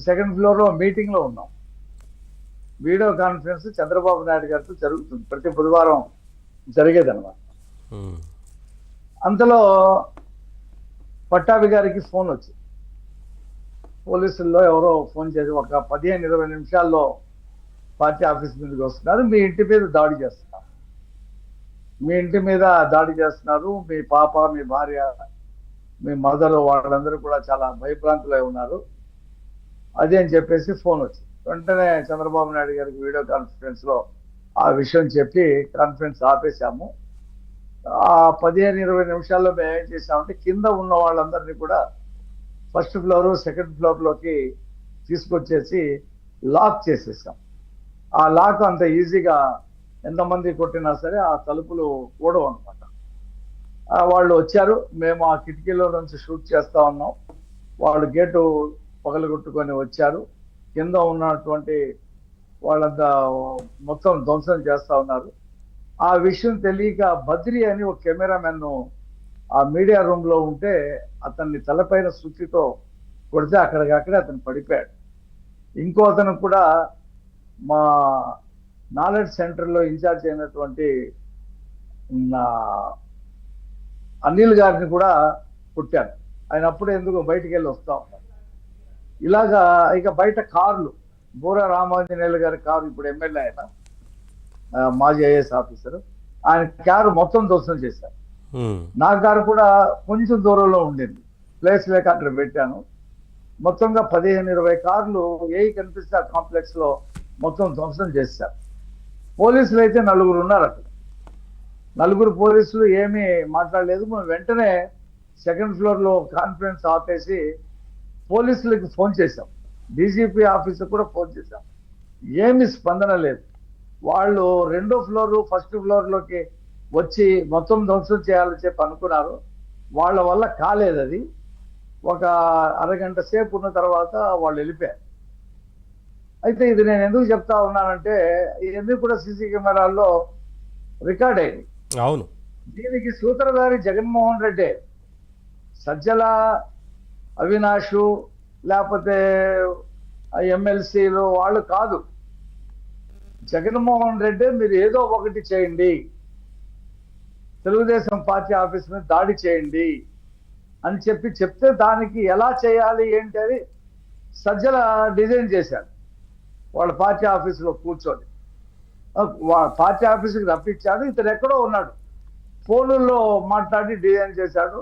Second ఫ్లోర్లో మీటింగ్లో ఉన్నాం. వీడియో కాన్ఫరెన్స్ చంద్రబాబు నాయుడు గారితో జరుగుతుంది, ప్రతి బుధవారం జరిగేదన్నమాట. ఉమ్, అంతలో పట్టాభి గారికి ఫోన్ వచ్చింది. పోలీసుల్లో ఎవరో ఫోన్ చేసి ఒక 15-20 నిమిషాల్లో పార్టీ ఆఫీస్ మీదకి వస్తున్నారు, మీ ఇంటి మీద దాడి చేస్తున్నారు, మీ ఇంటి మీద దాడి చేస్తున్నారు, మీ పాప, మీ భార్య, మీ మదర్ వాళ్ళందరూ కూడా చాలా భయభ్రాంతులై ఉన్నారు, అది అని చెప్పేసి ఫోన్ వచ్చింది. వెంటనే చంద్రబాబు నాయుడు గారికి వీడియో కాన్ఫరెన్స్ లో ఆ విషయం చెప్పి కాన్ఫరెన్స్ ఆపేశాము. ఆ 15-20 నిమిషాల్లో మేము ఏం చేసామంటే కింద ఉన్న వాళ్ళందరినీ కూడా ఫస్ట్ ఫ్లోర్, సెకండ్ ఫ్లోర్లోకి తీసుకొచ్చేసి లాక్ చేసేసాం. ఆ లాక్ అంత ఈజీగా ఎంతమంది కొట్టినా సరే ఆ తలుపులు కూడవు అనమాట. వాళ్ళు వచ్చారు, మేము ఆ కిటికీలో నుంచి షూట్ చేస్తా ఉన్నాం, వాళ్ళు గేటు పగలగొట్టుకొని వచ్చారు, కింద ఉన్నటువంటి వాళ్ళంతా మొత్తం ధ్వంసం చేస్తా ఉన్నారు. ఆ విషయం తెలియక బద్రి అని ఒక కెమెరామెన్ ఆ మీడియా రూమ్ లో ఉంటే అతన్ని తలపైన సుత్తితో కొడితే అక్కడికక్కడే అతను పడిపోయాడు. ఇంకో అతను కూడా మా నాలెడ్జ్ సెంటర్లో ఇన్ఛార్జ్ అయినటువంటి అనిల్ గారిని కూడా కొట్టారు. ఆయన అప్పుడే ఎందుకు బయటికి వెళ్ళి వస్తా ఉన్నారు. ఇలాగా ఇక బయట కార్లు, బూర రామాంజనేయులు గారి కారు, ఇప్పుడు ఎమ్మెల్యే ఆయన, మాజీ ఐఏఎస్ ఆఫీసర్, ఆయన కారు మొత్తం ధ్వంసం చేశారు. ఉమ్, నా కారు కూడా కొంచెం దూరంలో ఉండింది, ప్లేస్ లేక అక్కడ పెట్టాను. మొత్తంగా 15-20 కార్లు ఏ కనిపిస్తే ఆ కాంప్లెక్స్ లో మొత్తం ధ్వంసం చేశారు. పోలీసులు అయితే 4 ఉన్నారు అక్కడ. 4 పోలీసులు ఏమీ మాట్లాడలేదు. మేము వెంటనే సెకండ్ ఫ్లోర్ లో కాన్ఫరెన్స్ ఆపేసి పోలీసులకు ఫోన్ చేశాం, డీజీపీ ఆఫీసర్ కూడా ఫోన్ చేశాం. ఏమి స్పందన లేదు. వాళ్ళు రెండో ఫ్లోర్, ఫస్ట్ ఫ్లోర్ లోకి వచ్చి మొత్తం ధ్వంసం చేయాలని చెప్పి అనుకున్నారు. వాళ్ళ వల్ల కాలేదు అది. ఒక అరగంట సేపు ఉన్న తర్వాత వాళ్ళు వెళ్ళిపోయారు. అయితే ఇది నేను ఎందుకు చెప్తా ఉన్నానంటే ఇవన్నీ కూడా సీసీ కెమెరాల్లో రికార్డ్ అయింది. అవును. దీనికి సూత్రధారి జగన్మోహన్ రెడ్డి, సజ్జల, అవినాష్, లేకపోతే ఎమ్మెల్సీలు వాళ్ళు కాదు. జగన్మోహన్ రెడ్డి మీరు ఏదో ఒకటి చేయండి, తెలుగుదేశం పార్టీ ఆఫీస్ మీద దాడి చేయండి అని చెప్తే దానికి ఎలా చేయాలి ఏంటి అని సజ్జల డిజైన్ చేశాడు. వాళ్ళ పార్టీ ఆఫీసులో కూర్చొని పార్టీ ఆఫీసుకి రప్పించాడు. ఇతను ఎక్కడో ఉన్నాడు, ఫోన్లలో మాట్లాడి డిజైన్ చేశాడు.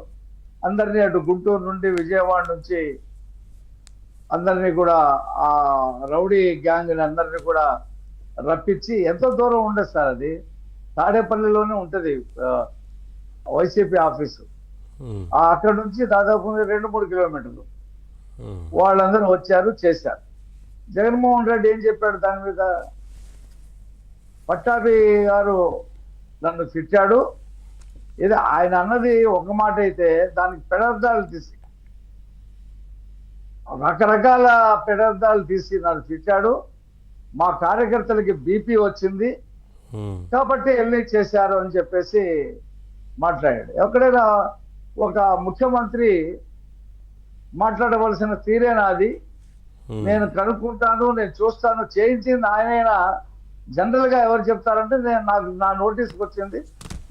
అందరినీ అటు గుంటూరు నుండి, విజయవాడ నుంచి అందరినీ కూడా ఆ రౌడీ గ్యాంగ్ అందరినీ కూడా రప్పించి, ఎంతో దూరం ఉండదు సార్, అది తాడేపల్లిలోనే ఉంటది వైసీపీ ఆఫీసు. ఉమ్, అక్కడ నుంచి దాదాపు 2-3 కిలోమీటర్లు. ఉమ్, వాళ్ళందరూ వచ్చారు, చేశారు. జగన్మోహన్ రెడ్డి ఏం చెప్పాడు దాని మీద? పట్టాభి గారు నన్ను తిట్టాడు, ఇది ఆయన అన్నది ఒక మాట అయితే దానికి పెడార్థాలు తీసి, రకరకాల పెడార్థాలు తీసి నన్ను తిట్టాడు. మా కార్యకర్తలకి బీపీ వచ్చింది ఉమ్, కాబట్టి వెళ్ళి చేశారు అని చెప్పేసి మాట్లాడాడు. ఎక్కడైనా ఒక ముఖ్యమంత్రి మాట్లాడవలసిన తీరేనా అది? ఉమ్, నేను కనుక్కుంటాను, నేను చూస్తాను, చేయించింది ఆయనైనా జనరల్ గా ఎవరు చెప్తారంటే నా నోటీస్కి వచ్చింది,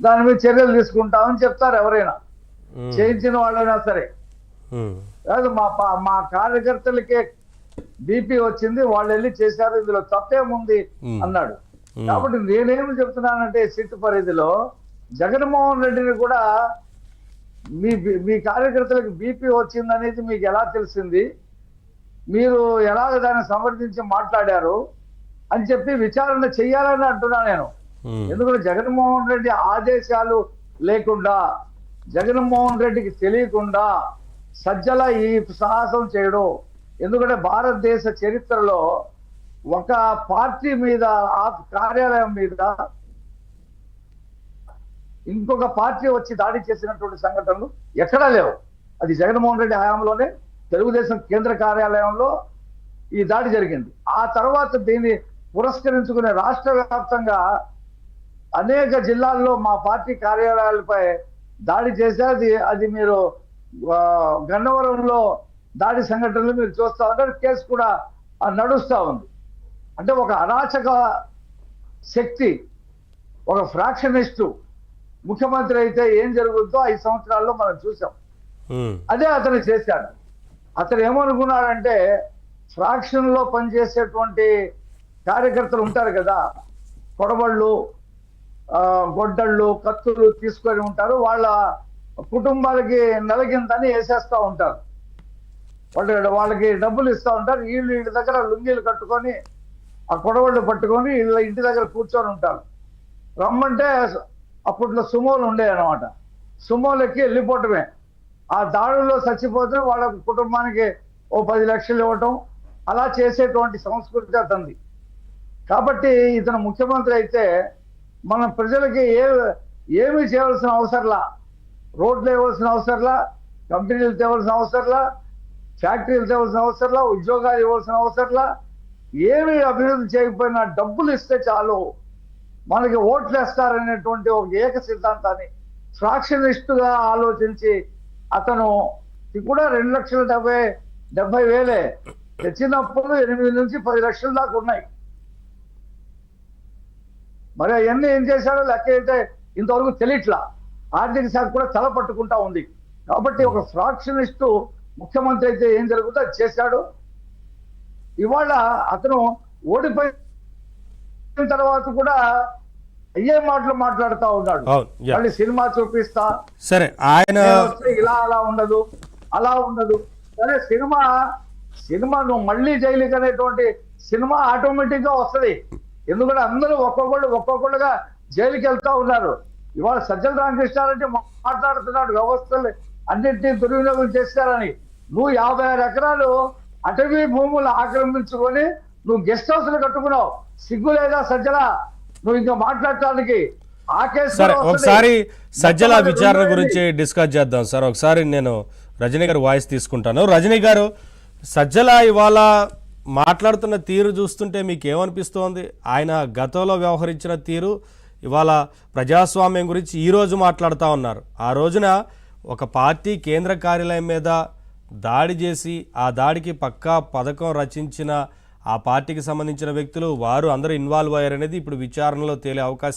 దాని మీద చర్యలు తీసుకుంటామని చెప్తారు ఎవరైనా, ఉమ్, చేయించిన వాళ్ళైనా సరే. ఉమ్, కాదు, మా కార్యకర్తలకే బీపీ వచ్చింది, వాళ్ళు వెళ్ళి చేశారు, ఇందులో తప్పేముంది అన్నాడు. కాబట్టి నేనేమి చెప్తున్నానంటే సిట్ పరిధిలో జగన్మోహన్ రెడ్డిని కూడా మీ కార్యకర్తలకు బీపీ వచ్చిందనేది మీకు ఎలా తెలిసింది, మీరు ఎలాగ దాన్ని సమర్థించి మాట్లాడారు అని చెప్పి విచారణ చెయ్యాలని అంటున్నా నేను. ఎందుకంటే జగన్మోహన్ రెడ్డి ఆదేశాలు లేకుండా, జగన్మోహన్ రెడ్డికి తెలియకుండా సజ్జల ఈ సాహసం చేయడం. ఎందుకంటే భారతదేశ చరిత్రలో ఒక పార్టీ మీద, ఆ కార్యాలయం మీద ఇంకొక పార్టీ వచ్చి దాడి చేసినటువంటి సంఘటనలు ఎక్కడా లేవు. అది జగన్మోహన్ రెడ్డి హయాంలోనే తెలుగుదేశం కేంద్ర కార్యాలయంలో ఈ దాడి జరిగింది. ఆ తర్వాత దీన్ని పురస్కరించుకునే రాష్ట్ర వ్యాప్తంగా అనేక జిల్లాల్లో మా పార్టీ కార్యాలయాలపై దాడి చేశారు. అది మీరు గన్నవరంలో దాడి సంఘటనలు మీరు చూస్తా ఉన్నారు. కేసు కూడా నడుస్తా ఉంది. అంటే ఒక అరాచక శక్తి, ఒక ఫ్రాక్షనిస్టు ముఖ్యమంత్రి అయితే ఏం జరుగుతుందో 5 సంవత్సరాల్లో మనం చూసాం. అదే అతను చేశాడు. అతను ఏమనుకున్నాడంటే ఫ్రాక్షన్ లో పనిచేసేటువంటి కార్యకర్తలు ఉంటారు కదా, కొడవళ్ళు, గొడ్డళ్ళు, కత్తులు తీసుకొని ఉంటారు. వాళ్ళ కుటుంబాలకి నెలకింతని వేసేస్తా ఉంటారు. వాళ్ళకి డబ్బులు ఇస్తా ఉంటారు. వీళ్ళు ఇంటి దగ్గర లుంగీలు కట్టుకొని ఆ కొడవళ్ళు పట్టుకొని వీళ్ళ ఇంటి దగ్గర కూర్చొని ఉంటారు. రమ్మంటే అప్పట్లో సుమోలు ఉండే అనమాట. సుమోలకి వెళ్ళిపోవటమే. ఆ దాడుల్లో చచ్చిపోతే వాళ్ళ కుటుంబానికి ఓ 10 లక్షలు ఇవ్వటం, అలా చేసేటువంటి సంస్కృతి అతనిది. కాబట్టి ఇతను ముఖ్యమంత్రి అయితే మనం ప్రజలకి ఏమి చేయవలసిన అవసరంలా, రోడ్లు ఇవ్వాల్సిన అవసరంలా, కంపెనీలు తేవాల్సిన అవసరంలా, ఫ్యాక్టరీలు తేవాల్సిన అవసరంలా, ఉద్యోగాలు ఇవ్వాల్సిన అవసరంలా, ఏమి అభివృద్ధి చేయకపోయినా డబ్బులు ఇస్తే చాలు మనకి ఓట్లు వేస్తారనేటువంటి ఒక ఏక సిద్ధాంతాన్ని ఫ్రాక్షనిస్టుగా ఆలోచించి అతను కూడా 2,70,000 తెచ్చినప్పుడు 8 నుంచి 10 లక్షల దాకా ఉన్నాయి. మరి అవన్నీ ఏం చేశాడో లెక్క అయితే ఇంతవరకు తెలియట్లా. ఆర్థిక శాఖ కూడా తల పట్టుకుంటా ఉంది. కాబట్టి ఒక ఫ్రాక్షనిస్టు ముఖ్యమంత్రి అయితే ఏం జరుగుతుందో అది చేశాడు. ఇవాళ అతను ఓడిపోయిన తర్వాత కూడా అయ్యే మాటలు మాట్లాడుతూ ఉన్నాడు. మళ్ళీ సినిమా చూపిస్తా, సరే ఆయన ఇలా అలా ఉండదు, అలా ఉండదు. సరే సినిమా నువ్వు మళ్ళీ జైలుకి అనేటువంటి సినిమా ఆటోమేటిక్ గా వస్తుంది. ఎందుకంటే అందరూ ఒక్కొక్కళ్ళుగా జైలుకి వెళ్తా ఉన్నారు. ఇవాళ సజ్జల రామకృష్ణారెడ్డి మాట్లాడుతున్నాడు వ్యవస్థలు అన్నింటినీ దుర్వినియోగం చేస్తారని. నువ్వు 56 ఎకరాలు అటవీ భూములు ఆక్రమించుకొని నువ్వు గెస్ట్ హౌస్లు కట్టుకున్నావు. సిగ్గు లేదా సజ్జల నువ్వు ఇంకా మాట్లాడటానికి? ఆ కేసు సరే, ఒకసారి సజ్జల విచారణ గురించి డిస్కస్ చేద్దాం సార్. ఒకసారి నేను రజనీ గారు వాయిస్ తీసుకుంటాను. రజనీ గారు, సజ్జల ఇవాళ మాట్లాడుతున్న తీరు చూస్తుంటే మీకు ఏమనిపిస్తోంది? ఆయన గతంలో వ్యవహరించిన తీరు, ఇవాళ ప్రజాస్వామ్యం గురించి ఈరోజు మాట్లాడుతూ ఉన్నారు. ఆ రోజున ఒక పార్టీ కేంద్ర కార్యాలయం మీద దాడి చేసి ఆ దాడికి పక్కా పథకం రచించిన ఆ పార్టీకి సంబంధించిన వ్యక్తులు వారు అందరూ ఇన్వాల్వ్ అయ్యారనేది ఇప్పుడు విచారణలో తేలే అవకాశం